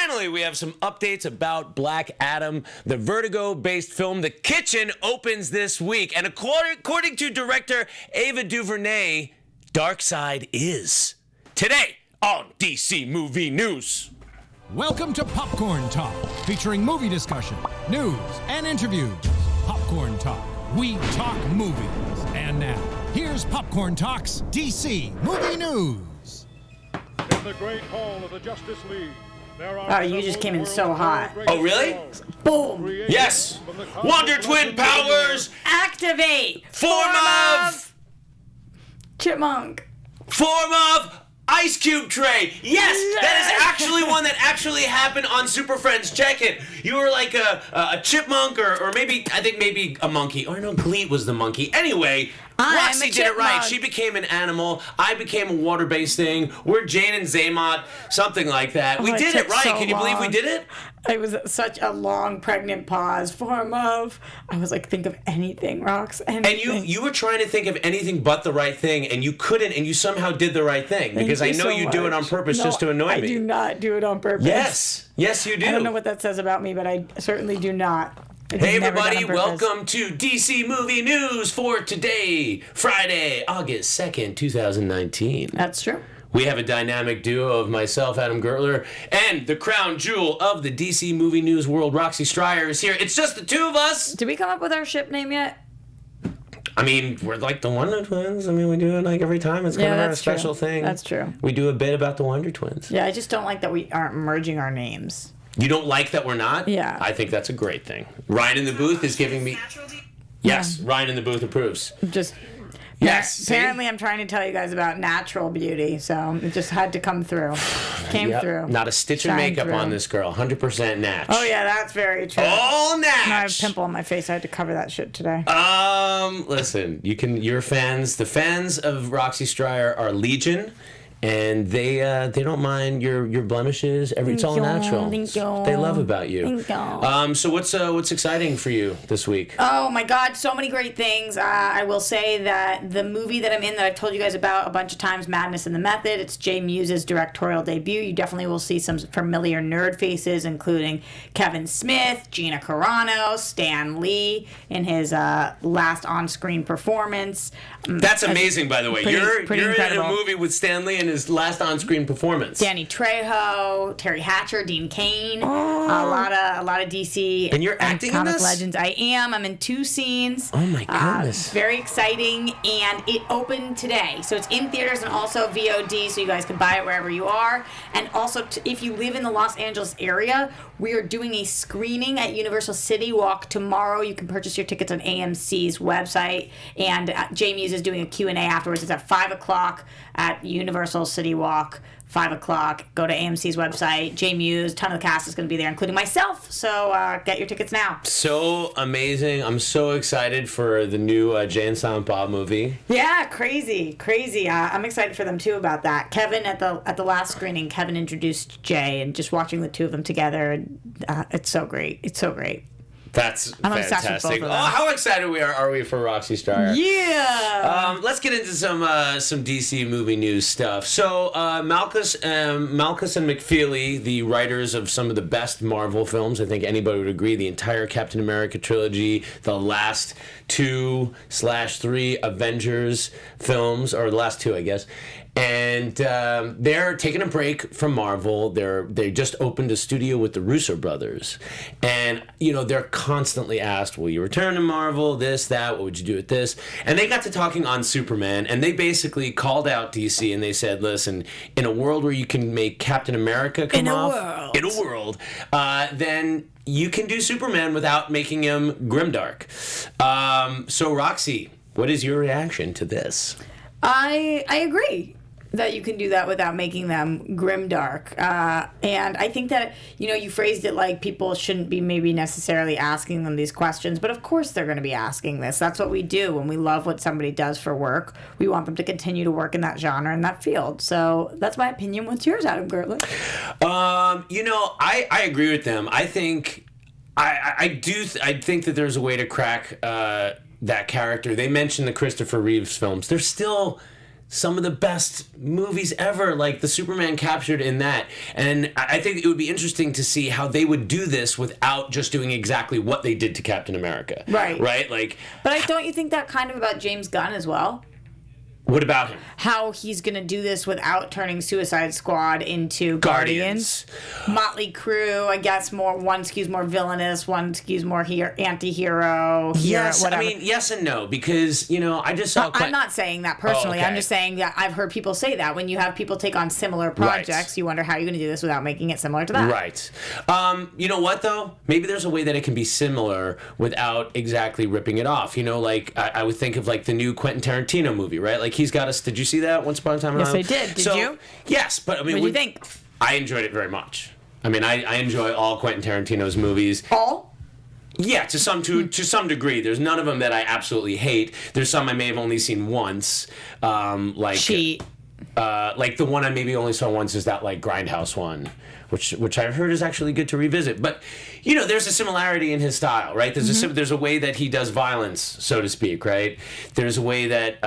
finally, we have some updates about Black Adam. The Vertigo-based film The Kitchen opens this week. And according to director Ava DuVernay, Darkseid is. Today on DC Movie News. Welcome to Popcorn Talk, featuring movie discussion, news, and interviews. Popcorn Talk. We talk movies. And now, here's Popcorn Talk's DC Movie News. In the great hall of the Justice League, there are... Oh, you just came in so hot. Oh, really? Boom! Yes! Wonder Twin powers! Activate! Form of... Chipmunk. Form of... Ice Cube tray. Yes, that is actually one that actually happened on Super Friends. Check it. You were like a chipmunk or maybe a monkey. Or no, Gleet was the monkey. Anyway, Roxy did it right. She became an animal. I became a water-based thing. We're Jane and Zaymot, something like that. We did it right. Can you believe we did it? It was such a long, pregnant pause. Form of... I was like, think of anything, Rox. Anything. And you were trying to think of anything but the right thing, and you couldn't, and you somehow did the right thing. Because I know you do it on purpose just to annoy me. I do not do it on purpose. Yes. Yes, you do. I don't know what that says about me, but I certainly do not. Hey everybody, welcome to DC Movie News for today, Friday, August 2nd, 2019. That's true. We have a dynamic duo of myself, Adam Gertler, and the crown jewel of the DC Movie News world, Roxy Striar, is here. It's just the two of us. Did we come up with our ship name yet? I mean, we're like the Wonder Twins. I mean, we do it like every time. It's kind of our special thing. That's true. We do a bit about the Wonder Twins. Yeah, I just don't like that we aren't merging our names. You don't like that we're not? Yeah. I think that's a great thing. Ryan in the booth is giving me... Yes, Ryan in the booth approves. Just... Yes. Apparently, I'm trying to tell you guys about natural beauty, so it just had to come through. Came through. Not a stitch of makeup on this girl. 100% natch. Oh yeah, that's very true. All natch. I have a pimple on my face. I had to cover that shit today. Listen, your fans, the fans of Roxy Striar are legion. And they don't mind your blemishes. It's all natural. Thank you. They love about you. Thank you. So what's exciting for you this week? Oh my God, so many great things. I will say that the movie that I'm in that I've told you guys about a bunch of times, Madness in the Method, it's Jay Muse's directorial debut. You definitely will see some familiar nerd faces, including Kevin Smith, Gina Carano, Stan Lee in his last on-screen performance. That's amazing, by the way. You're in a movie with Stan Lee and his last on-screen performance. Danny Trejo, Terry Hatcher, Dean Cain, a lot of DC. And you're acting in this? Legends. I am. I'm in 2 scenes. Oh my goodness! It's very exciting, and it opened today, so it's in theaters and also VOD, so you guys can buy it wherever you are. And also, if you live in the Los Angeles area, we are doing a screening at Universal City Walk tomorrow. You can purchase your tickets on AMC's website, and Jay Muse is doing a Q&A afterwards. It's at 5 o'clock at Universal City Walk. 5 o'clock. Go to AMC's website. Jay Muse, ton of the cast is going to be there, including myself. So get your tickets now. So amazing! I'm so excited for the new Jay and Silent Bob movie. Yeah, crazy. I'm excited for them too about that. Kevin at the last screening, Kevin introduced Jay, and just watching the two of them together, it's so great. It's so great. That's I'm fantastic. Oh, how excited are we for Roxy Striar? Yeah. Let's get into some DC movie news stuff. So Malkus and McFeely, the writers of some of the best Marvel films, I think anybody would agree, the entire Captain America trilogy, the last 2/3 Avengers films, or the last 2, I guess. And they're taking a break from Marvel. They just opened a studio with the Russo brothers. And, they're constantly asked, will you return to Marvel, this, that, what would you do with this? And they got to talking on Superman, and they basically called out DC, and they said, listen, in a world where you can make Captain America come off... In a world. Then you can do Superman without making him grimdark. So, Roxy, what is your reaction to this? I agree that you can do that without making them grimdark. And I think that, you phrased it like people shouldn't be maybe necessarily asking them these questions, but of course they're going to be asking this. That's what we do when we love what somebody does for work. We want them to continue to work in that genre, in that field. So that's my opinion. What's yours, Adam Gertler? I agree with them. I think I think that there's a way to crack that character. They mentioned the Christopher Reeves films. They're still some of the best movies ever, like the Superman captured in that. And I think it would be interesting to see how they would do this without just doing exactly what they did to Captain America. Right. Right? Like, But don't you think that kind of about James Gunn as well? what about him? How he's going to do this without turning Suicide Squad into Guardians. Motley Crue, I guess one skews more villainous, one skews more anti-hero. Yes, whatever. I mean, yes and no, because, I just saw... I'm not saying that personally. Oh, okay. I'm just saying that I've heard people say that. When you have people take on similar projects, you wonder how you're going to do this without making it similar to that. Right. You know what, though? Maybe there's a way that it can be similar without exactly ripping it off. Like, I would think of, like, the new Quentin Tarantino movie, right? Like, he's got us... Did you see that Once Upon a Time in Yes, Hollywood? I did. Did you? Yes, but I mean... What did you think? I enjoyed it very much. I mean, I enjoy all Quentin Tarantino's movies. All? Yeah, to some degree. There's none of them that I absolutely hate. There's some I may have only seen once. Like... Cheat. Like the one I maybe only saw once is that like Grindhouse one, which I've heard is actually good to revisit. But there's a similarity in his style, right? There's a way that he does violence, so to speak, right? There's a way that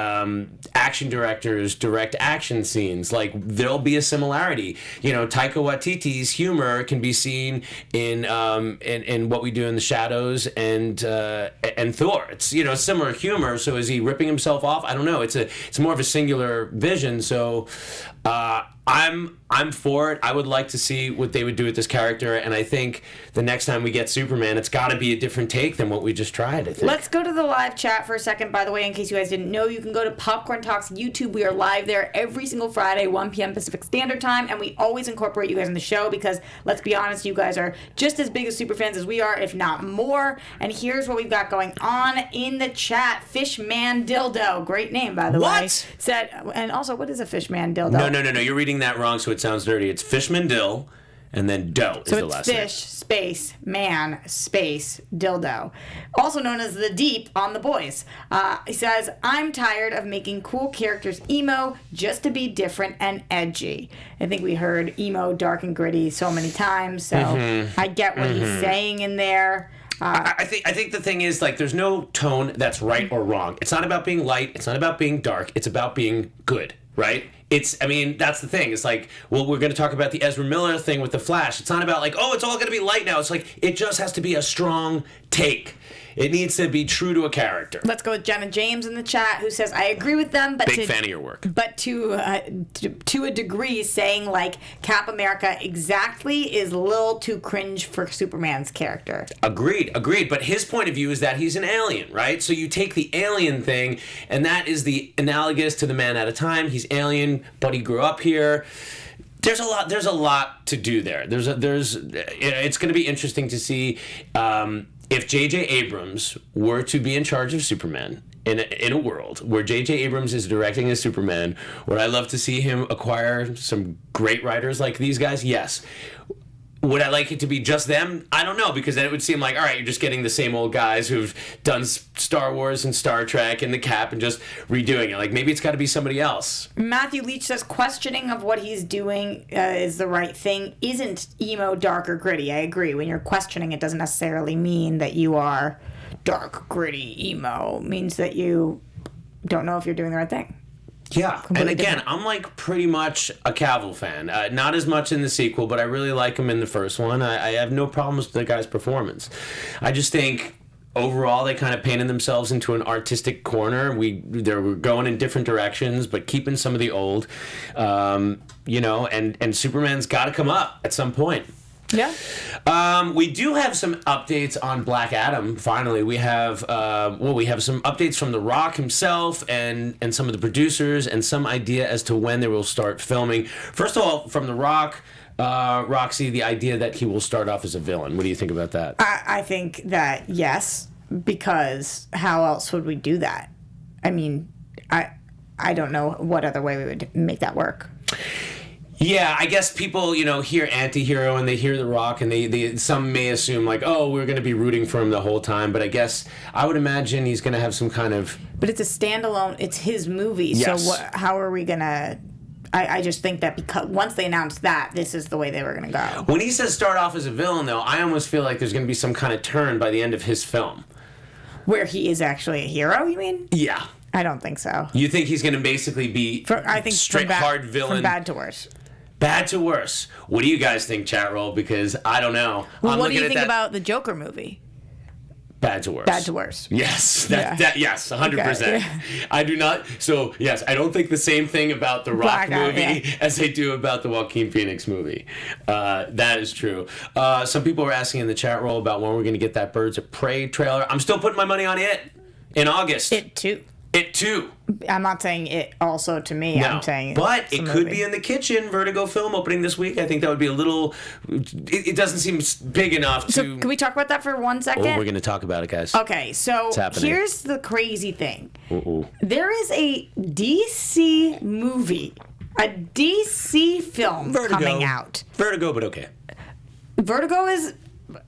action directors direct action scenes. Like there'll be a similarity. Taika Waititi's humor can be seen in What We Do in the Shadows and Thor. It's similar humor. So is he ripping himself off? I don't know. It's more of a singular vision. So I'm for it. I would like to see what they would do with this character, and I think the next time we get Superman, it's got to be a different take than what we just tried, I think. Let's go to the live chat for a second. By the way, in case you guys didn't know, you can go to Popcorn Talks YouTube. We are live there every single Friday, 1 p.m. Pacific Standard Time, and we always incorporate you guys in the show because, let's be honest, you guys are just as big as superfans as we are, if not more. And here's what we've got going on in the chat. Fishman Dildo. Great name, by the way. Said, and also, what is a Fishman Dildo? No. You're reading that wrong, so it sounds dirty. It's Fishman Dill, and then Doe is the last name. So it's fish, space, man, space, dildo. Also known as the Deep on The Boys. He says, I'm tired of making cool characters emo just to be different and edgy. I think we heard emo, dark, and gritty so many times, so I get what he's saying in there. I think the thing is, like, there's no tone that's right or wrong. It's not about being light. It's not about being dark. It's about being good, right? That's the thing. It's like, well, we're going to talk about the Ezra Miller thing with The Flash. It's not about like, oh, it's all going to be light now. It's like, it just has to be a strong take. It needs to be true to a character. Let's go with Jenna James in the chat, who says, I agree with them, but big fan of your work. But to a degree, saying like Cap America exactly is a little too cringe for Superman's character. Agreed. But his point of view is that he's an alien, right? So you take the alien thing, and that is the analogous to the Man at a Time. He's alien, but he grew up here. There's a lot to do there. It's going to be interesting to see. If J.J. Abrams were to be in charge of Superman in a world where J.J. Abrams is directing a Superman, would I love to see him acquire some great writers like these guys? Yes. Would I like it to be just them? I don't know, because then it would seem like, all right, you're just getting the same old guys who've done Star Wars and Star Trek and the Cap and just redoing it. Like, maybe it's got to be somebody else. Matthew Leach says, questioning of what he's doing is the right thing. Isn't emo dark or gritty? I agree. When you're questioning, it doesn't necessarily mean that you are dark, gritty, emo. It means that you don't know if you're doing the right thing. Yeah, and again, I'm like pretty much a Cavill fan. Not as much in the sequel, but I really like him in the first one. I have no problems with the guy's performance. I just think overall they kind of painted themselves into an artistic corner. They were going in different directions, but keeping some of the old, and Superman's got to come up at some point. Yeah. We do have some updates on Black Adam. Finally, we have some updates from The Rock himself and some of the producers and some idea as to when they will start filming. First of all, from The Rock, Roxy, the idea that he will start off as a villain. What do you think about that? I think that yes, because how else would we do that? I mean, I don't know what other way we would make that work. Yeah, I guess people, hear anti-hero and they hear The Rock and they some may assume like, oh, we're going to be rooting for him the whole time. But I guess I would imagine he's going to have some kind of... But it's a standalone, it's his movie. Yes. So how are we going to... I just think that because once they announced that, this is the way they were going to go. When he says start off as a villain, though, I almost feel like there's going to be some kind of turn by the end of his film. Where he is actually a hero, you mean? Yeah. I don't think so. You think he's going to basically be straight hard villain? From bad to worse. Bad to worse. What do you guys think, chat roll? Because I don't know. Well, what do you think about the Joker movie? Bad to worse. Bad to worse. Yes. Yes, 100%. Okay, yeah. I do not. So, yes, I don't think the same thing about the Rock movie as I do about the Joaquin Phoenix movie. That is true. Some people are asking in the chat roll about when we're going to get that Birds of Prey trailer. I'm still putting my money on it in August. It too. I'm not saying it also to me. No, I'm saying but it could be in the kitchen. Vertigo film opening this week. I think that would be a little. It doesn't seem big enough to. So can we talk about that for 1 second? Oh, we're going to talk about it, guys. Okay, so here's the crazy thing. There is a DC movie, a DC film coming out. Vertigo, but okay. Vertigo is.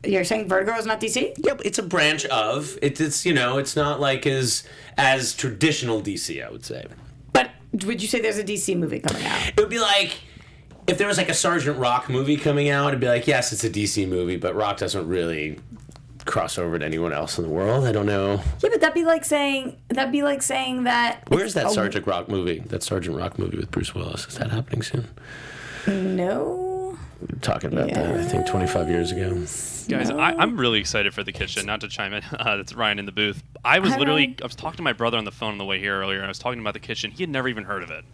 You're saying Vertigo is not DC? Yep, it's a branch of. It's it's not like as traditional DC, I would say. But would you say there's a DC movie coming out? It would be like if there was like a Sergeant Rock movie coming out. It'd be like, yes, it's a DC movie, but Rock doesn't really cross over to anyone else in the world. I don't know. Yeah, but that'd be like saying that. Where's that Sergeant Rock movie? That Sergeant Rock movie with Bruce Willis. Is that happening soon? No. We were talking about that, I think, 25 years ago. Guys, I'm really excited for The Kitchen. Not to chime in, that's Ryan in the booth. I was talking to my brother on the phone on the way here earlier, and I was talking about The Kitchen. He had never even heard of it.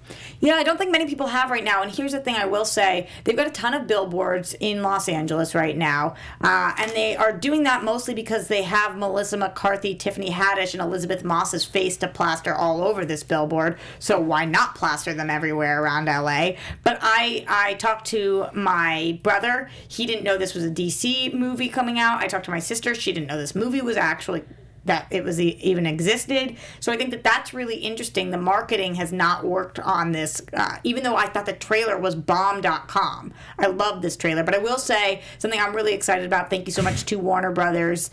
Yeah, I don't think many people have right now. And here's the thing I will say. They've got a ton of billboards in Los Angeles right now. And they are doing that mostly because they have Melissa McCarthy, Tiffany Haddish, and Elizabeth Moss's face to plaster all over this billboard. So why not plaster them everywhere around LA? But I talked to my brother. He didn't know this was a DC movie coming out. I talked to my sister. She didn't know this movie was actually that it was even existed. So I think that that's really interesting. The marketing has not worked on this, even though I thought the trailer was bomb.com. I love this trailer, but I will say something I'm really excited about. Thank you so much to Warner Brothers,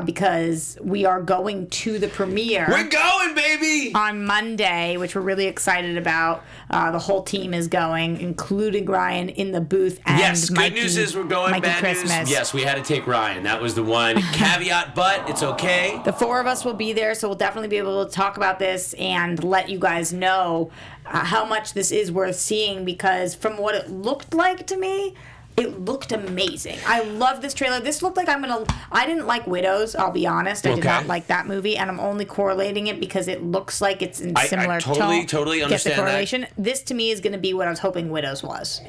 because we are going to the premiere. We're going, baby! On Monday, which we're really excited about. The whole team is going, including Ryan in the booth. And yes, Mikey, good news is we're going. Mikey Bad Christmas. news, yes, we had to take Ryan. That was the one caveat, but it's okay. The four of us will be there, so we'll definitely be able to talk about this and let you guys know how much this is worth seeing, because from what it looked like to me, it looked amazing. I love this trailer. This looked like I didn't like Widows, I'll be honest. I did not like that movie, and I'm only correlating it because it looks like it's in similar tone. I totally understand Get the correlation. That. This, to me, is going to be what I was hoping Widows was.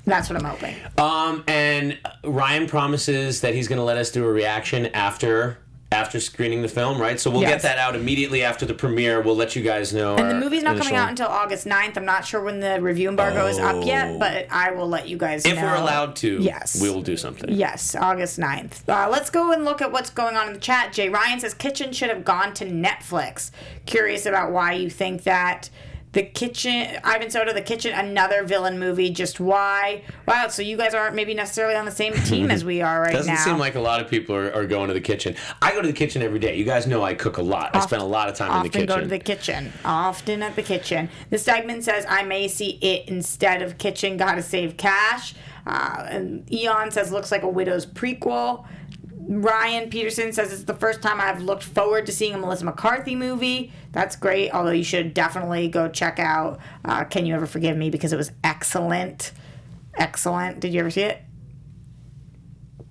That's what I'm hoping. And Ryan promises that he's going to let us do a reaction after screening the film, right? So we'll get that out immediately after the premiere. We'll let you guys know. And the movie's not coming out until August 9th. I'm not sure when the review embargo is up yet, but I will let you guys know. If we're allowed to, yes, we will do something. Yes, August 9th. Let's go and look at what's going on in the chat. Jay Ryan says, Kitchen should have gone to Netflix. Curious about why you think that. The Kitchen, Ivan Soto, The Kitchen, another villain movie. Just why? Wow, so you guys aren't maybe necessarily on the same team as we are right now. Doesn't seem like a lot of people are going to The Kitchen. I go to The Kitchen every day. You guys know I cook a lot. I spend a lot of time in the kitchen. Often go to The Kitchen. Often at The Kitchen. This segment says, I may see it instead of Kitchen. Gotta save cash. And Eon says, looks like a Widow's prequel. Ryan Peterson says it's the first time I've looked forward to seeing a Melissa McCarthy movie. That's great, although you should definitely go check out Can You Ever Forgive Me, because it was excellent. Excellent. Did you ever see it?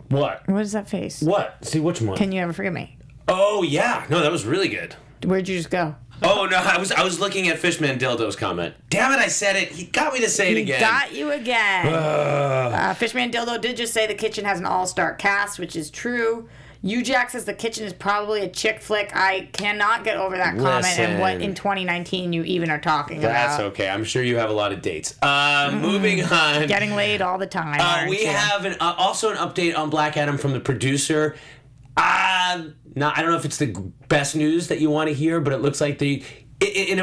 What? What is that face? What? See, which one? Can You Ever Forgive Me? Oh, yeah. No, that was really good. Where'd you just go? Oh, no, I was looking at Fishman Dildo's comment. Damn it, I said it. He got me to say it again. He got you again. Fishman Dildo did just say The Kitchen has an all-star cast, which is true. Ujack says The Kitchen is probably a chick flick. I cannot get over that comment and what in 2019 you even are talking about. That's okay. I'm sure you have a lot of dates. Moving on. Getting laid all the time. We have also an update on Black Adam from the producer. I don't know if it's the best news that you want to hear, but it looks like in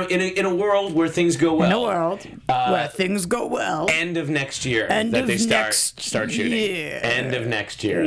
a world where things go well. In a world where things go well. End of next year they start shooting. End of next year.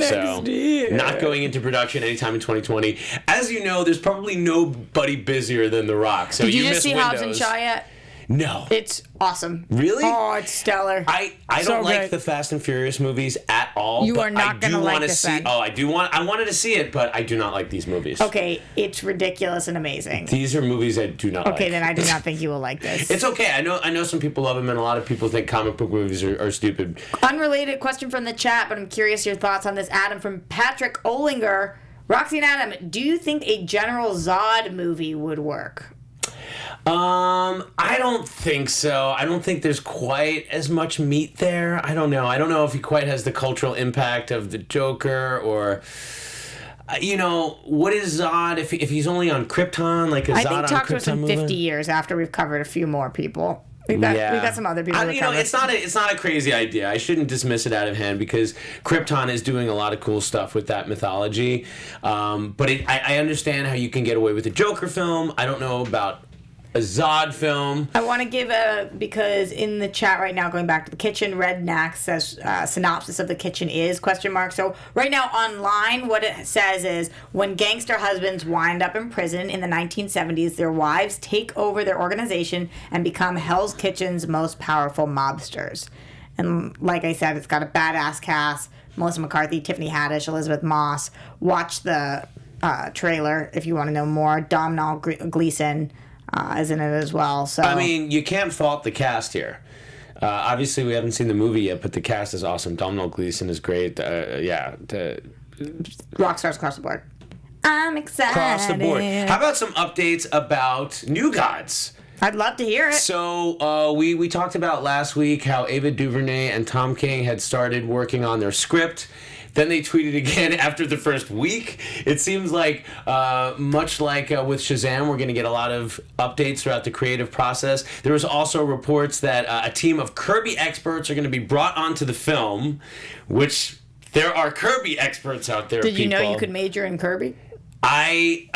Not going into production anytime in 2020. As you know, there's probably nobody busier than The Rock. So Did you just missed see Windows. Hobbs and Shaw yet? No. It's awesome. Really? Oh, it's stellar. I So don't like good. the Fast and Furious movies at all. You but are not I gonna do like wanna this see. then. Oh, I wanted to see it, but I do not like these movies. Okay, it's ridiculous and amazing. These are movies I do not like. Okay, then I do not think you will like this. It's okay. I know some people love them, and a lot of people think comic book movies are stupid. Unrelated question from the chat, but I'm curious your thoughts on this. Adam from Patrick Olinger. Roxy and Adam, do you think a General Zod movie would work? I don't think so. I don't think there's quite as much meat there. I don't know. I don't know if he quite has the cultural impact of the Joker or... what is Zod if he's only on Krypton? Like a I Zod think on talk to Krypton us in movie? 50 years after we've covered a few more people. We've got some other people to cover. It's not a crazy idea. I shouldn't dismiss it out of hand because Krypton is doing a lot of cool stuff with that mythology. But I understand how you can get away with a Joker film. I don't know about a Zod film. I want to give because in the chat right now, going back to the kitchen, Red Nack says synopsis of the kitchen is ? So right now online, what it says is when gangster husbands wind up in prison in the 1970s, their wives take over their organization and become Hell's Kitchen's most powerful mobsters. And like I said, it's got a badass cast: Melissa McCarthy, Tiffany Haddish, Elizabeth Moss. Watch the trailer if you want to know more. Domhnall Gleeson is in it as well. So I mean, you can't fault the cast here. Obviously, we haven't seen the movie yet, but the cast is awesome. Domhnall Gleeson is great. rock stars across the board. I'm excited. Across the board. How about some updates about New Gods? I'd love to hear it. So we talked about last week how Ava DuVernay and Tom King had started working on their script. Then they tweeted again after the first week. It seems like, much like with Shazam, we're going to get a lot of updates throughout the creative process. There was also reports that a team of Kirby experts are going to be brought onto the film, which there are Kirby experts out there. Did you know you could major in Kirby? I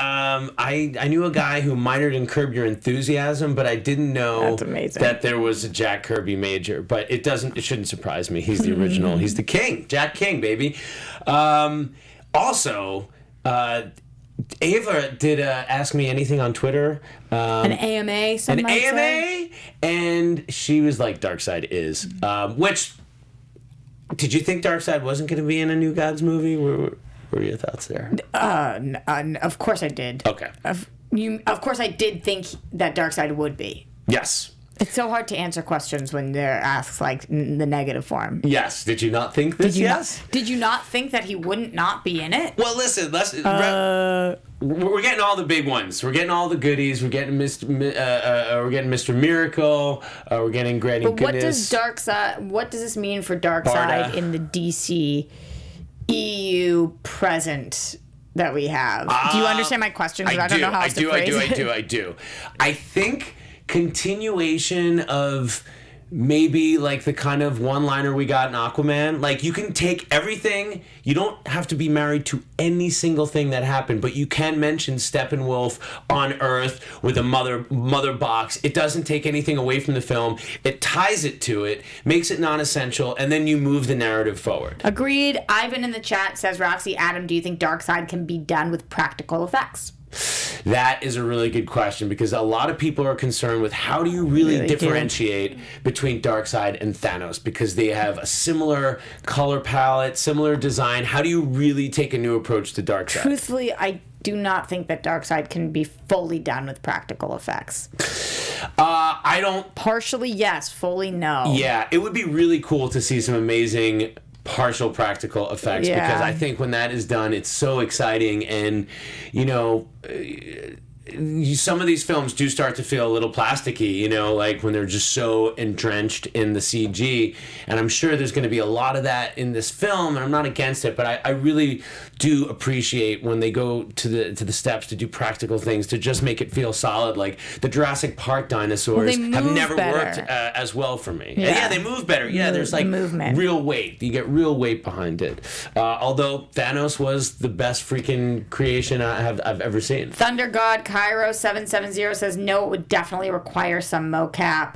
knew a guy who minored in Curb Your Enthusiasm, but I didn't know That's amazing. that there was a Jack Kirby major. But it shouldn't surprise me. He's the original. He's the king, Jack King, baby. Also, Ava did ask me anything on Twitter. An AMA, some An might AMA, say. and she was like, "Darkseid is." Which did you think Darkseid wasn't going to be in a New Gods movie? What were your thoughts there? Of course I did. Okay. Of course I did think that Darkseid would be. Yes. It's so hard to answer questions when they're asked like in the negative form. Yes. Did you not think this? Did you not think that he wouldn't not be in it? Well, listen. We're getting all the big ones. We're getting all the goodies. We're getting Mr. Miracle. We're getting Granny But Goodness. What does this mean for Darkseid Barda. in the DC EU present that we have? Do you understand my question? Because I don't know how else to phrase it. I do. I think continuation of maybe like the kind of one-liner we got in Aquaman. Like, you can take everything. You don't have to be married to any single thing that happened, but you can mention Steppenwolf on Earth with a mother box. It doesn't take anything away from the film. It ties it to it, makes it non-essential, and then you move the narrative forward. Agreed. Ivan in the chat says, Roxy, Adam, do you think Darkseid can be done with practical effects? That is a really good question because a lot of people are concerned with how do you really differentiate between Darkseid and Thanos because they have a similar color palette, similar design. How do you really take a new approach to Darkseid? Truthfully, I do not think that Darkseid can be fully done with practical effects. I don't... Partially, yes. Fully, no. Yeah, it would be really cool to see some amazing partial practical effects because I think when that is done, it's so exciting and, some of these films do start to feel a little plasticky, like when they're just so entrenched in the CG. And I'm sure there's going to be a lot of that in this film, and I'm not against it, but I really do appreciate when they go to the steps to do practical things to just make it feel solid. Like the Jurassic Park dinosaurs have never worked as well for me. Yeah, they move better. Yeah, there's like movement. Real weight. You get real weight behind it. Although Thanos was the best freaking creation I've ever seen. Thunder God Cairo 770 says no, it would definitely require some mocap.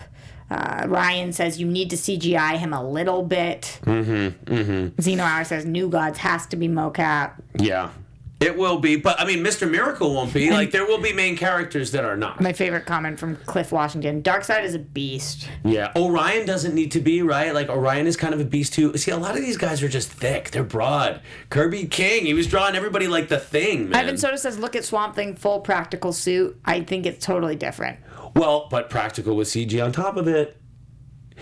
Ryan says you need to CGI him a little bit. Zeno Hour says New Gods has to be mocap. Yeah. It will be, but I mean, Mr. Miracle won't be. Like, there will be main characters that are not. My favorite comment from Cliff Washington: Darkseid is a beast. Yeah, Orion doesn't need to be, right? Like, Orion is kind of a beast too. See, a lot of these guys are just thick. They're broad. Kirby King, he was drawing everybody like the Thing, man. Ivan Soda says, "Look at Swamp Thing, full practical suit." I think it's totally different. Well, but practical with CG on top of it.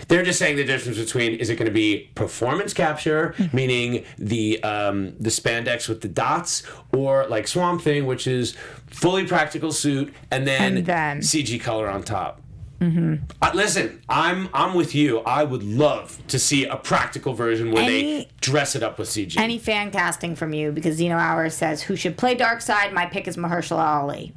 They're just saying the difference between, is it going to be performance capture, meaning the spandex with the dots, or like Swamp Thing, which is fully practical suit and then CG color on top. Listen, I'm with you. I would love to see a practical version where they dress it up with CG. Any fan casting from you? Because Zeno Hour says, "Who should play Darkseid?" My pick is Mahershala Ali.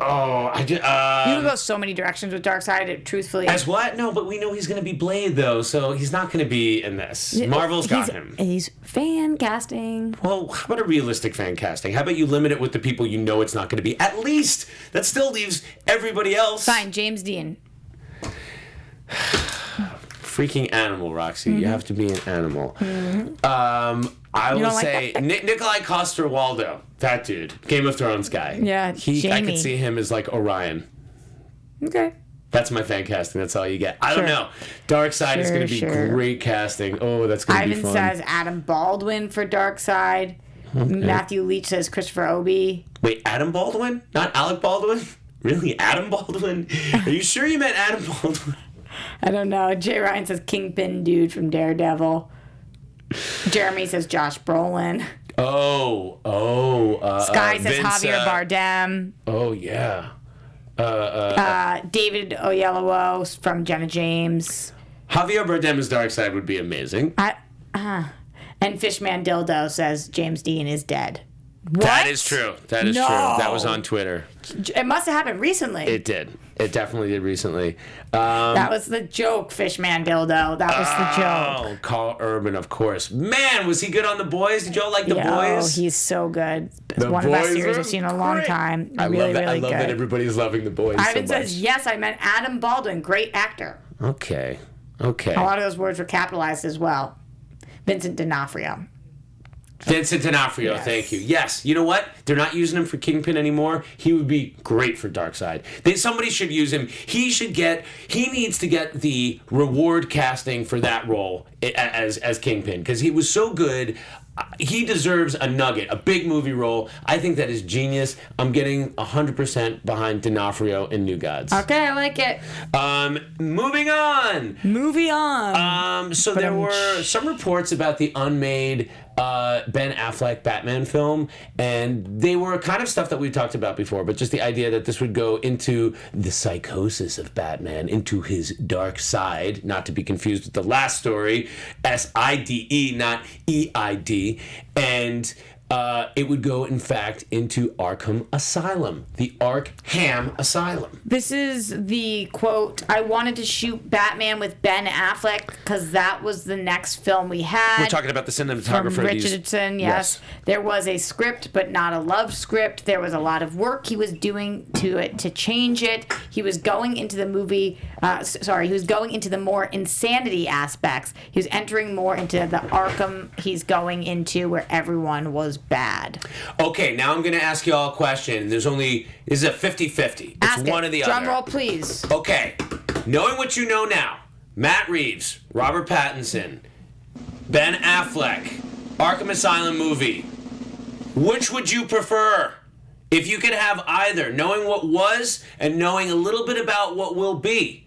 Oh, I did. You can go so many directions with Darkseid. Truthfully, as what? No, but we know he's going to be Blade though, so he's not going to be in this. Marvel's got him. He's fan casting. Well, how about a realistic fan casting? How about you limit it with the people you know it's not going to be? At least that still leaves everybody else. Fine, James Dean. Freaking animal, Roxy. You have to be an animal. I will say Nikolai Coster-Waldau, that dude, Game of Thrones guy. Yeah, I could see him as like Orion. Okay. That's my fan casting. That's all you get. I don't know. Darkseid is going to be great casting. Oh, that's going to be fun. Ivan says Adam Baldwin for Darkseid. Okay. Matthew Leach says Christopher Obie. Wait, Adam Baldwin? Not Alec Baldwin? Really? Adam Baldwin? Are you sure you meant Adam Baldwin? I don't know. Jay Ryan says Kingpin dude from Daredevil. Jeremy says Josh Brolin. Sky says Vince, Javier Bardem. Oh, yeah. David Oyelowo from Jenna James. Javier Bardem as Darkseid would be amazing. And Fishman Dildo says James Dean is dead. What? That is true. That is true. That was on Twitter. It must have happened recently. It did. It definitely did recently. That was the joke, Fishman Dildo. That was the joke. Oh, Carl Urban, of course. Man, was he good on The Boys? Did y'all like The Boys? Oh, he's so good. It's one of the best series I've seen in a long time. I love that everybody's loving The Boys Ivan says, yes, I meant Adam Baldwin. Great actor. Okay. A lot of those words were capitalized as well. Vincent D'Onofrio. Yes. Thank you. Yes, you know what? They're not using him for Kingpin anymore. He would be great for Darkseid. Somebody should use him. He needs to get the reward casting for that role as Kingpin, because he was so good. He deserves a nugget, a big movie role. I think that is genius. I'm getting 100% behind D'Onofrio in New Gods. Okay, I like it. Moving on. So there were some reports about the Unmade Ben Affleck Batman film, and they were kind of stuff that we talked about before, but just the idea that this would go into the psychosis of Batman, into his dark side, not to be confused with the last story, SIDE, not EID, and it would go, in fact, into Arkham Asylum, the Arkham Asylum. This is the quote, I wanted to shoot Batman with Ben Affleck because that was the next film we had. We're talking about the cinematographer. From Richardson, yes. There was a script, but not a love script. There was a lot of work he was doing to it to change it. He was going into the movie, he was going into the more insanity aspects. He was entering more into the Arkham he's going into where everyone was bad. Okay, now I'm going to ask you all a question. This is a 50-50. It's one or the other. Drum roll, please. Okay, knowing what you know now, Matt Reeves, Robert Pattinson, Ben Affleck, Arkham Asylum movie, which would you prefer? If you could have either, knowing what was and knowing a little bit about what will be,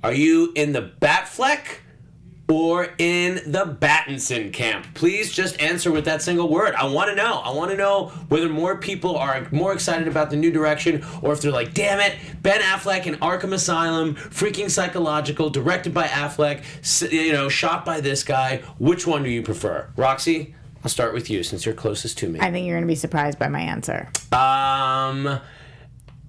are you in the Batfleck or in the Battinson camp? Please just answer with that single word. I want to know. I want to know whether more people are more excited about the new direction, or if they're like, damn it, Ben Affleck in Arkham Asylum, freaking psychological, directed by Affleck, shot by this guy. Which one do you prefer? Roxy, I'll start with you since you're closest to me. I think you're going to be surprised by my answer. Now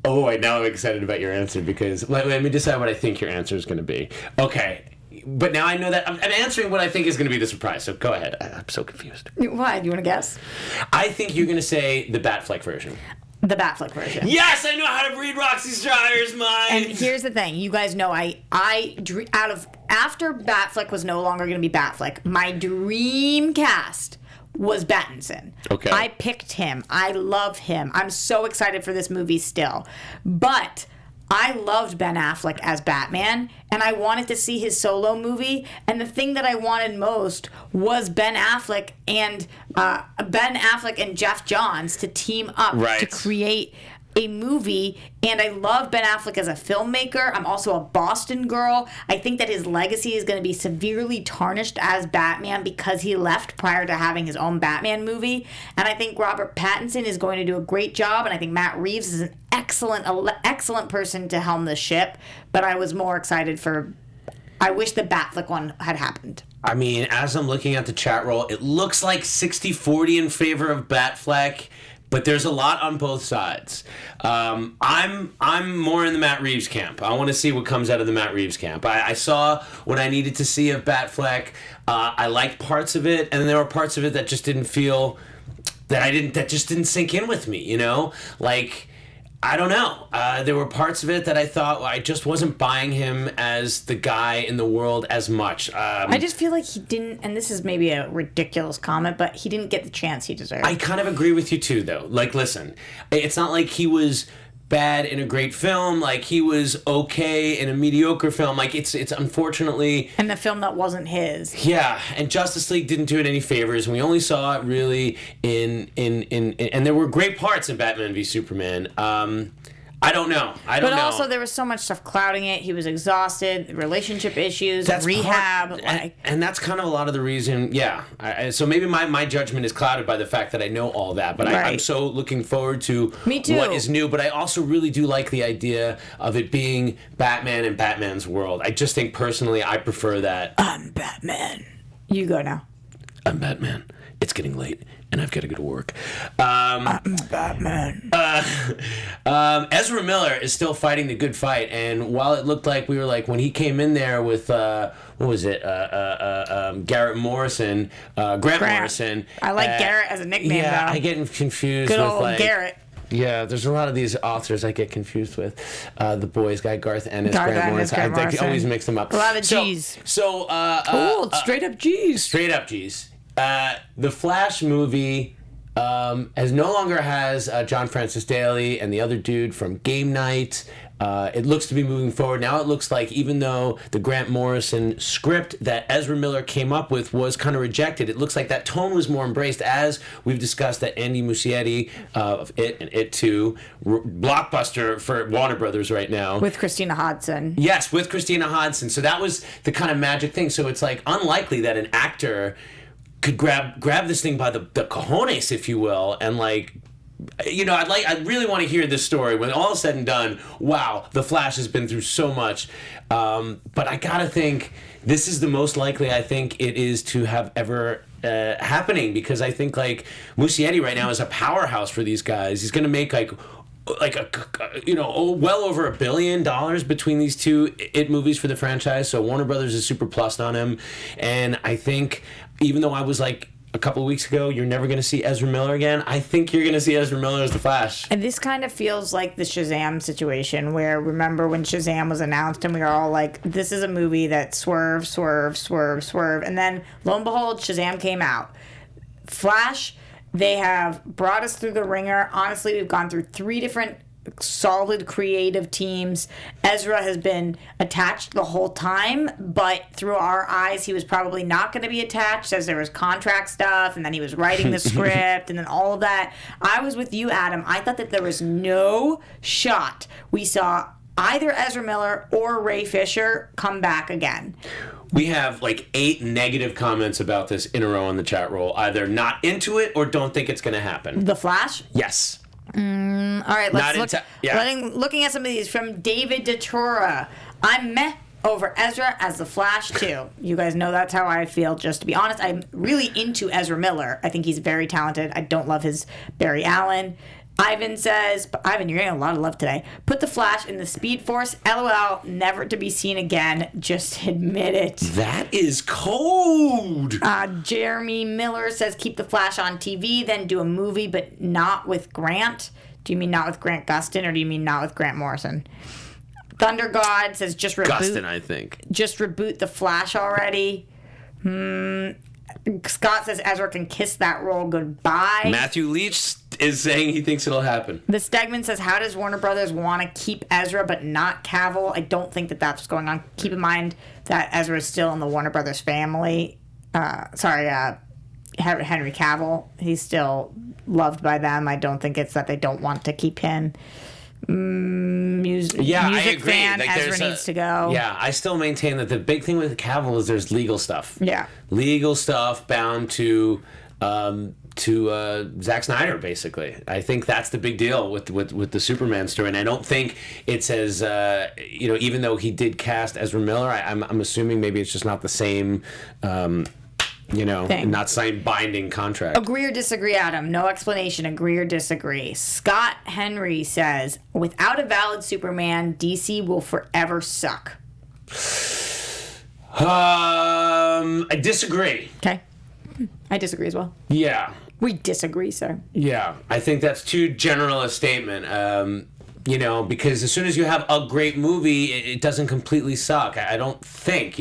I'm excited about your answer because let me decide what I think your answer is going to be. Okay. But now I know that I'm answering what I think is going to be the surprise, so go ahead. I'm so confused. Why? Do you want to guess? I think you're going to say the Batfleck version. The Batfleck version. Yes, I know how to read Roxy Striar's mind. And here's the thing. You guys know after Batfleck was no longer going to be Batfleck, my dream cast was Pattinson. Okay. I picked him. I love him. I'm so excited for this movie still. But I loved Ben Affleck as Batman, and I wanted to see his solo movie. And the thing that I wanted most was Ben Affleck and Jeff Johns to team up to create a movie. And I love Ben Affleck as a filmmaker. I'm also a Boston girl. I think that his legacy is going to be severely tarnished as Batman because he left prior to having his own Batman movie. And I think Robert Pattinson is going to do a great job. And I think Matt Reeves is an excellent person to helm the ship. But I was more excited I wish the Batfleck one had happened. I mean, as I'm looking at the chat roll, it looks like 60-40 in favor of Batfleck. But there's a lot on both sides. I'm more in the Matt Reeves camp. I want to see what comes out of the Matt Reeves camp. I saw what I needed to see of Batfleck. I liked parts of it, and there were parts of it that just didn't feel that just didn't sink in with me. You know, like. I don't know. There were parts of it that I thought I just wasn't buying him as the guy in the world as much. I just feel like he didn't, and this is maybe a ridiculous comment, but he didn't get the chance he deserved. I kind of agree with you too, though. Like, listen, it's not like he was bad in a great film. Like, he was okay in a mediocre film. Like, it's unfortunately... And the film that wasn't his. Yeah, and Justice League didn't do it any favors. And we only saw it really in and there were great parts in Batman v Superman. I don't know. But also, there was so much stuff clouding it. He was exhausted, relationship issues, rehab. And that's kind of a lot of the reason, yeah. So maybe my judgment is clouded by the fact that I know all that. But I'm so looking forward to what is new. But I also really do like the idea of it being Batman and Batman's world. I just think, personally, I prefer that. I'm Batman. You go now. I'm Batman. It's getting late, and I've got to go to work. I'm Batman. Ezra Miller is still fighting the good fight, and while it looked like we were like, when he came in there with, what was it, Grant Morrison. I like Garrett as a nickname, yeah, though. I get confused Good with, old like... Garrett. Yeah, there's a lot of these authors I get confused with. The boys guy, Garth Ennis, Grant Morrison. I always mix them up. A lot of G's. Straight up G's. Straight up G's. The Flash movie no longer has John Francis Daly and the other dude from Game Night. It looks to be moving forward. Now it looks like, even though the Grant Morrison script that Ezra Miller came up with was kind of rejected, it looks like that tone was more embraced, as we've discussed that Andy Muschietti of It and It 2, blockbuster for Warner Brothers right now. With Christina Hodson. Yes, with Christina Hodson. So that was the kind of magic thing. So it's like unlikely that an actor could grab this thing by the cojones, if you will, and like, you know, I really want to hear this story when all is said and done. Wow, the Flash has been through so much, but I gotta think this is the most likely I think it is to have ever happening, because I think like Muschietti right now is a powerhouse for these guys. He's gonna make well over $1 billion between these two It movies for the franchise. So Warner Brothers is super plussed on him, and I think, even though I was like a couple of weeks ago, you're never going to see Ezra Miller again, I think you're going to see Ezra Miller as the Flash. And this kind of feels like the Shazam situation, where, remember when Shazam was announced and we were all like, this is a movie that swerve, and then lo and behold, Shazam came out. Flash, they have brought us through the ringer. Honestly, we've gone through 3 different solid creative teams. Ezra has been attached the whole time, but through our eyes, he was probably not going to be attached, as there was contract stuff, and then he was writing the script, and then all of that. I was with you, Adam. I thought that there was no shot we saw either Ezra Miller or Ray Fisher come back again. We have like 8 negative comments about this in a row on the chat roll. Either not into it or don't think it's going to happen. The Flash? Yes. All right, let's look. Looking at some of these from David DeTora. I'm meh over Ezra as the Flash too. You guys know that's how I feel. Just to be honest, I'm really into Ezra Miller. I think he's very talented. I don't love his Barry Allen. Ivan says, Ivan, you're getting a lot of love today. Put the Flash in the Speed Force. LOL, never to be seen again. Just admit it. That is cold. Jeremy Miller says, keep the Flash on TV, then do a movie, but not with Grant. Do you mean not with Grant Gustin, or do you mean not with Grant Morrison? Thunder God says, just reboot. Gustin, I think. Just reboot the Flash already. Scott says Ezra can kiss that role goodbye. Matthew Leach is saying he thinks it'll happen. The Stegman says, how does Warner Brothers want to keep Ezra but not Cavill? I don't think that that's what's going on. Keep in mind that Ezra is still in the Warner Brothers family. Henry Cavill. He's still loved by them. I don't think it's that they don't want to keep him. Music I agree. fan, Ezra needs to go. Yeah, I still maintain that the big thing with Cavill is there's legal stuff. Yeah. Legal stuff bound to Zack Snyder, basically. I think that's the big deal with the Superman story, and I don't think it's as even though he did cast Ezra Miller, I'm assuming maybe it's just not the same. Thing. Not signed binding contract. Agree or disagree, Adam? No explanation. Agree or disagree? Scott Henry says, without a valid Superman, DC will forever suck. I disagree. Okay. I disagree as well. Yeah. We disagree, sir. Yeah. I think that's too general a statement. Because as soon as you have a great movie, it doesn't completely suck. I don't think,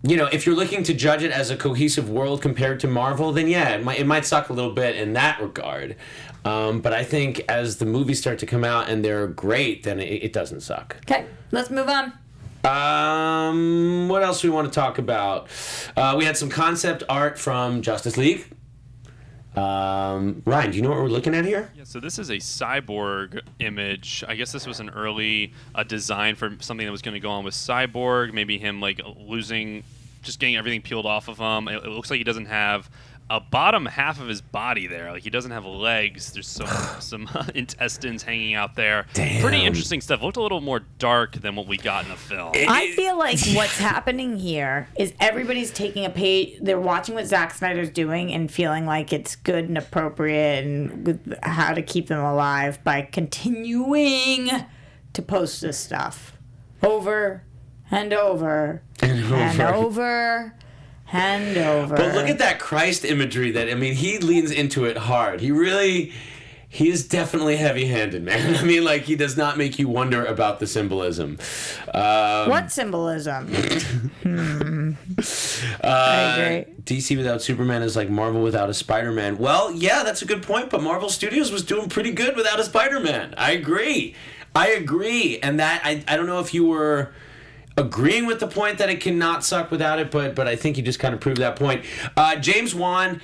if you're looking to judge it as a cohesive world compared to Marvel, then yeah, it might suck a little bit in that regard. But I think as the movies start to come out and they're great, then it doesn't suck. Okay, let's move on. What else do we want to talk about? We had some concept art from Justice League. Ryan, do you know what we're looking at here? Yeah, so this is a Cyborg image. I guess this was an early design for something that was going to go on with Cyborg. Maybe him just getting everything peeled off of him. It looks like he doesn't have a bottom half of his body there. Like he doesn't have legs. There's some intestines hanging out there. Damn. Pretty interesting stuff. It looked a little more dark than what we got in the film. I feel like what's happening here is everybody's taking a page. They're watching what Zack Snyder's doing and feeling like it's good and appropriate and with how to keep them alive by continuing to post this stuff over and over and over. Hand over. But look at that Christ imagery. He leans into it hard. He is definitely heavy-handed, man. He does not make you wonder about the symbolism. What symbolism? I agree. DC without Superman is like Marvel without a Spider-Man. Well, yeah, that's a good point, but Marvel Studios was doing pretty good without a Spider-Man. I agree. And that, I don't know if you were agreeing with the point that it cannot suck without it, but I think you just kind of proved that point. James Wan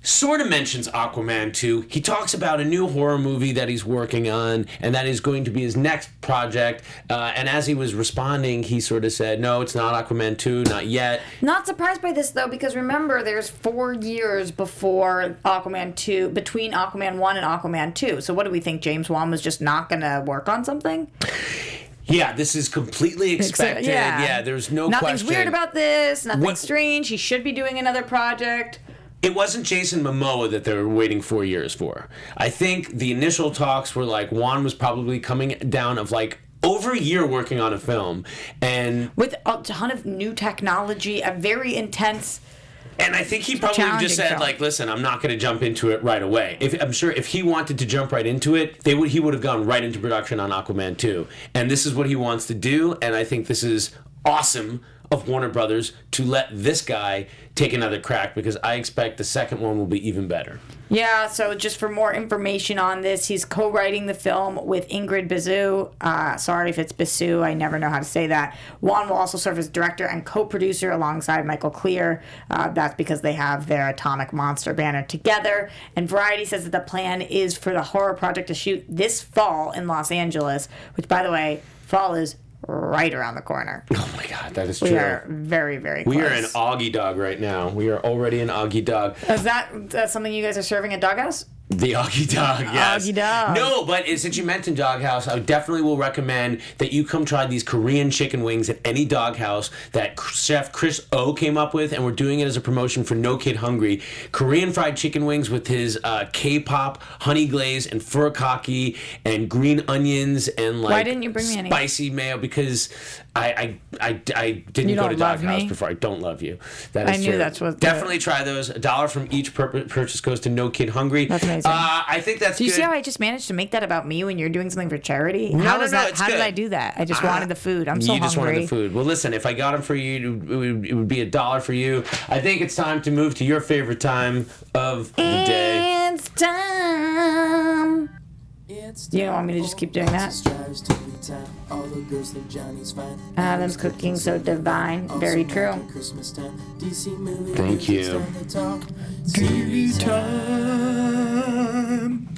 sort of mentions Aquaman 2. He talks about a new horror movie that he's working on, and that is going to be his next project. And as he was responding, he sort of said, no, it's not Aquaman 2, not yet. Not surprised by this, though, because remember, there's 4 years before Aquaman 2, between Aquaman 1 and Aquaman 2. So what do we think? James Wan was just not going to work on something? Yeah, this is completely expected. Yeah, there's no question. Nothing's weird about this. Nothing strange. He should be doing another project. It wasn't Jason Momoa that they were waiting 4 years for. I think the initial talks were like Juan was probably coming down of over a year working on a film. And with a ton of new technology, a very intense. And I think he probably just said, listen, I'm not going to jump into it right away. I'm sure if he wanted to jump right into it, he would have gone right into production on Aquaman 2. And this is what he wants to do, and I think this is awesome of Warner Brothers to let this guy take another crack, because I expect the second one will be even better. Yeah, so just for more information on this, he's co-writing the film with Ingrid Bisu. Sorry if it's Bisu, I never know how to say that. Juan will also serve as director and co-producer alongside Michael Clear. That's because they have their Atomic Monster banner together. And Variety says that the plan is for the horror project to shoot this fall in Los Angeles, which, by the way, fall is right around the corner. Oh my God, that is true. We are very, very close. We are in Augie Dog right now. We are already in Augie Dog. Is that something you guys are serving at Doghouse? The Augie Dog, yes. Augie Dog. No, but since you mentioned Doghouse, I definitely will recommend that you come try these Korean chicken wings at any Doghouse that Chef Chris O came up with, and we're doing it as a promotion for No Kid Hungry. Korean fried chicken wings with his K-pop honey glaze and furikake and green onions and Why didn't you bring me any? Spicy mayo, because I didn't go to Doghouse before. I don't love you. That is I knew true. that's what. Definitely try those. $1 from each purchase goes to No Kid Hungry. That's amazing. amazing. I think that's Do you good. see how I just managed to make that about me when you're doing something for charity? No, How no, is no, that? it's How did good. I do that? I just wanted the food. I'm so You just hungry. wanted the food. Well, listen, if I got them for you, it would be $1 for you. I think it's time to move to your favorite time of the day. It's time. You don't want me to just keep doing that? Adam's cooking so divine. Very true. Thank you. TV time.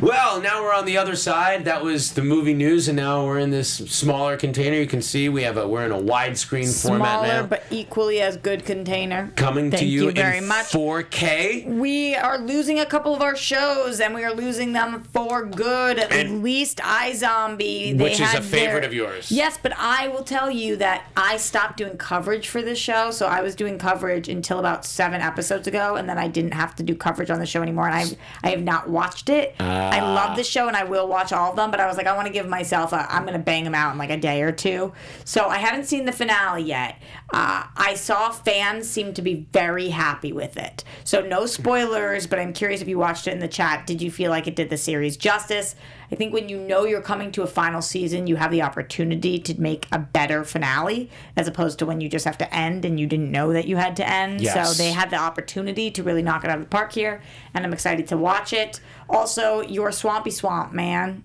Well, now we're on the other side. That was the movie news, and now we're in this smaller container. You can see we're in a widescreen format now. Smaller but equally as good container. Coming to Thank you very in much. 4K. We are losing a couple of our shows, and we are losing them for good. At And- least iZombie. Which is a favorite of yours. Yes, but I will tell you that I stopped doing coverage for this show. So I was doing coverage until about 7 episodes ago, and then I didn't have to do coverage on the show anymore. And I have not watched it. I love the show, and I will watch all of them. But I was like, I want to give myself I'm going to bang them out in like a day or two. So I haven't seen the finale yet. I saw fans seem to be very happy with it. So no spoilers, but I'm curious if you watched it in the chat. Did you feel like it did the series justice? I think when you know you're coming to a final season, you have the opportunity to make a better finale as opposed to when you just have to end and you didn't know that you had to end. Yes. So they had the opportunity to really knock it out of the park here, and I'm excited to watch it. Also, your Swampy Swamp, man.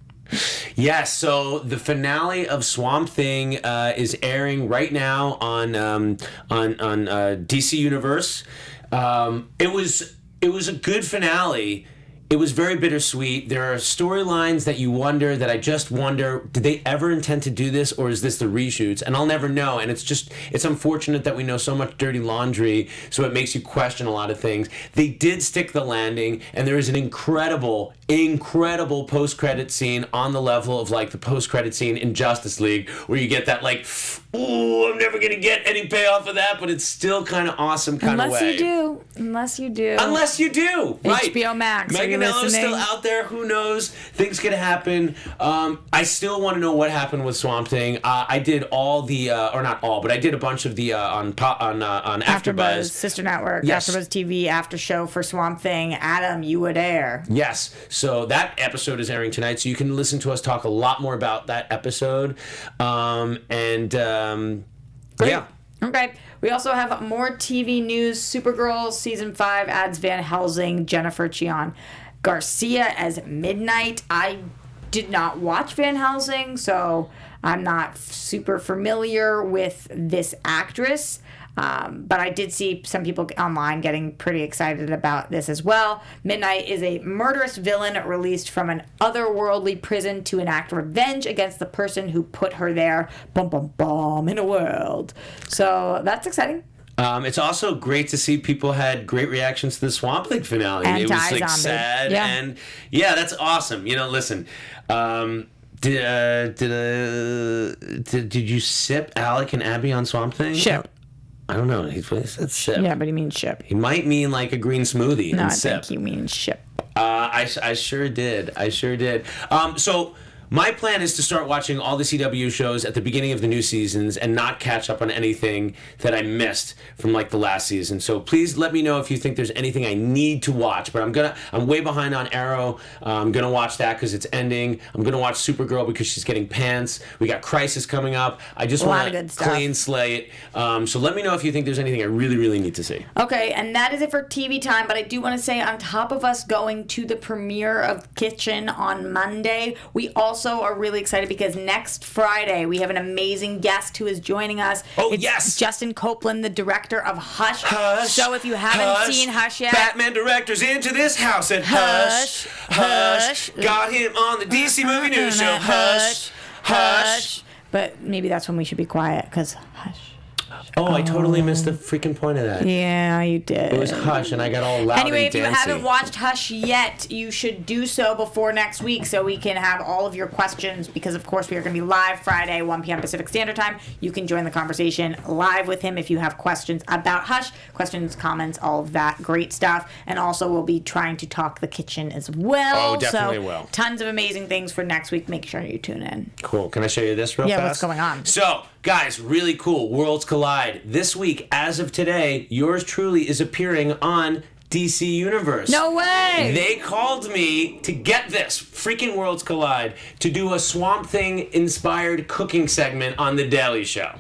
Yes, so the finale of Swamp Thing is airing right now on DC Universe. It was a good finale. It was very bittersweet. There are storylines that you wonder, that I just wonder, did they ever intend to do this, or is this the reshoots? And I'll never know. And it's unfortunate that we know so much dirty laundry, so it makes you question a lot of things. They did stick the landing, and there is an incredible post-credit scene on the level of like the post-credit scene in Justice League, where you get that like, ooh, I'm never gonna get any payoff of that, but it's still kind of awesome kind of way. Unless you do. Right. HBO Max, are you Meganello's still listening? out there. Who knows? Things could happen. I still want to know what happened with Swamp Thing. I did all the, or not all, but I did a bunch of the on AfterBuzz. Sister Network, Yes. AfterBuzz TV after show for Swamp Thing. Adam, you would air. Yes. So that episode is airing tonight, so you can listen to us talk a lot more about that episode. Yeah. Okay. We also have more TV news. Supergirl Season 5 adds Van Helsing, Jennifer Cheon Garcia as Midnight. I did not watch Van Helsing, so I'm not super familiar with this actress. But I did see some people online getting pretty excited about this as well. Midnight is a murderous villain released from an otherworldly prison to enact revenge against the person who put her there. Bum, bum, bum, in a world. So that's exciting. It's also great to see people had great reactions to the Swamp Thing finale. And it to was like iZombie. sad, Yeah. and yeah, that's awesome. You know, listen. Did you sip Alec and Abby on Swamp Thing? Ship. I don't know. He said sip. Yeah, but he means ship. He might mean like a green smoothie No, and I sip. think he means ship. I sure did. So my plan is to start watching all the CW shows at the beginning of the new seasons and not catch up on anything that I missed from like the last season. So please let me know if you think there's anything I need to watch. But I'm way behind on Arrow. I'm gonna watch that because it's ending. I'm gonna watch Supergirl because she's getting pants. We got Crisis coming up. I just lot want of to good stuff. clean slate. So let me know if you think there's anything I really, really need to see. Okay, and that is it for TV time, but I do want to say on top of us going to the premiere of Kitchen on Monday, we also are really excited because next Friday we have an amazing guest who is joining us. Oh, It's yes! Justin Copeland, the director of Hush. Hush. So if you haven't seen Hush yet, Batman director's into this house and Hush, Hush. Got him on the DC Movie News Show. Hush, Hush. But maybe that's when we should be quiet because Hush. Oh, I totally missed the freaking point of that. Yeah, you did. It was Hush, and I got all loud Anyway, and if you dancey. haven't watched Hush yet, you should do so before next week so we can have all of your questions because, of course, we are going to be live Friday, 1 p.m. Pacific Standard Time. You can join the conversation live with him if you have questions about Hush, questions, comments, all of that great stuff. And also, we'll be trying to talk the kitchen as well. Oh, definitely so, will. Tons of amazing things for next week. Make sure you tune in. Cool. Can I show you this real fast? Yeah, what's going on? So, guys, really cool. Worlds Collide. This week, as of today, yours truly is appearing on DC Universe. No way! They called me to get this, freaking worlds collide, to do a Swamp Thing-inspired cooking segment on The Daily Show.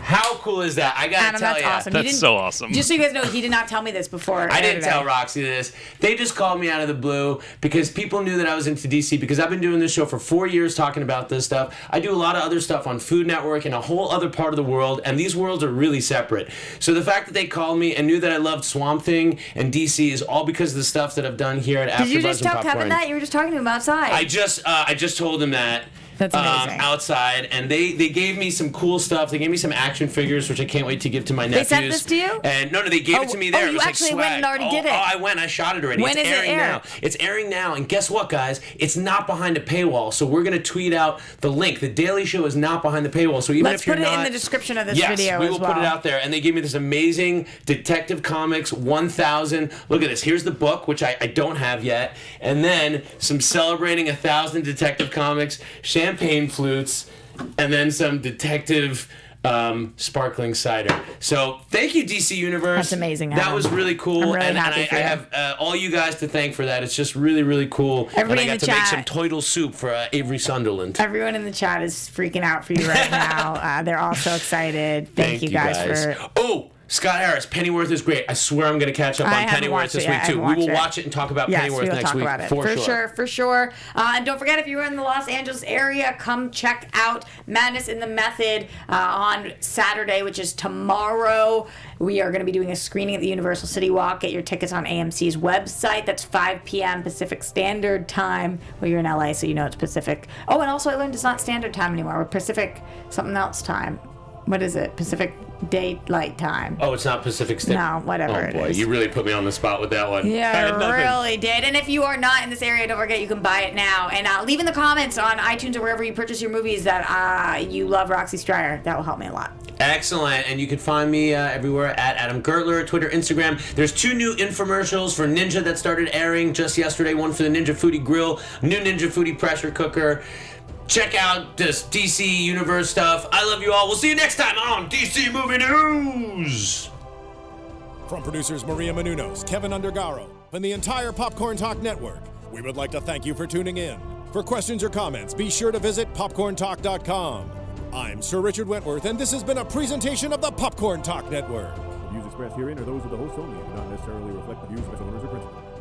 How cool is that? I gotta Adam, tell that's you. awesome. That's so awesome. Just so you guys know, he did not tell me this before. I didn't tell Roxy this. They just called me out of the blue because people knew that I was into DC because I've been doing this show for 4 years talking about this stuff. I do a lot of other stuff on Food Network and a whole other part of the world, and these worlds are really separate. So the fact that they called me and knew that I loved Swamp Thing and DC is all because of the stuff that I've done here at AfterBuzz Did you just and tell Popcorn. Kevin that? You were just talking to him outside. I just told him that. That's amazing. Outside, and they gave me some cool stuff. They gave me some action figures, which I can't wait to give to my nephews. They sent this to you? And no, they gave it to me there. Oh, It you was actually like swag. went and already did it. Oh, I went. I shot it already. When it's is it airing air? now. It's airing now. And guess what, guys? It's not behind a paywall. So we're gonna tweet out the link. The Daily Show is not behind the paywall. So even Let's if you're put it not, in the description of this yes, video we as will well. put it out there. And they gave me this amazing Detective Comics 1000. Look at this. Here's the book, which I don't have yet. And then some celebrating 1,000 Detective Comics, champagne flutes, and then some detective sparkling cider. So thank you, DC Universe. That's amazing, That Adam. was really cool. I'm really and happy I for you. have all you guys to thank for that. It's just really, really cool. Everybody and I in got the to make chat. some turtle soup for Avery Sunderland. Everyone in the chat is freaking out for you right now. They're all so excited. Thank you guys for... Oh! Scott Harris, Pennyworth is great. I swear I'm going to catch up I on haven't Pennyworth watched this it week yet. I too. haven't We will watched it. watch it and talk about Yes, Pennyworth we will next talk week about it. for sure. And don't forget, if you're in the Los Angeles area, come check out Madness in the Method on Saturday, which is tomorrow. We are going to be doing a screening at the Universal City Walk. Get your tickets on AMC's website. That's 5 p.m. Pacific Standard Time. Well, you're in LA, so you know it's Pacific. Oh, and also I learned it's not Standard Time anymore. We're Pacific something else time. What is it? Pacific Daylight Time. Oh, it's not Pacific Standard. No, whatever Oh it boy, is. you really put me on the spot with that one. I Yeah, had nothing. really did. And if you are not in this area, don't forget you can buy it now. And leave in the comments on iTunes or wherever you purchase your movies that you love Roxy Striar. That will help me a lot. Excellent. And you can find me everywhere at Adam Gertler, Twitter, Instagram. There's 2 new infomercials for Ninja that started airing just yesterday. One for the Ninja Foodie Grill, new Ninja Foodie Pressure Cooker. Check out this DC Universe stuff. I love you all. We'll see you next time on DC Movie News. From producers Maria Menounos, Kevin Undergaro, and the entire Popcorn Talk Network, we would like to thank you for tuning in. For questions or comments, be sure to visit popcorntalk.com. I'm Sir Richard Wentworth, and this has been a presentation of the Popcorn Talk Network. The views expressed herein are those of the host only and do not necessarily reflect the views of its owners or principals.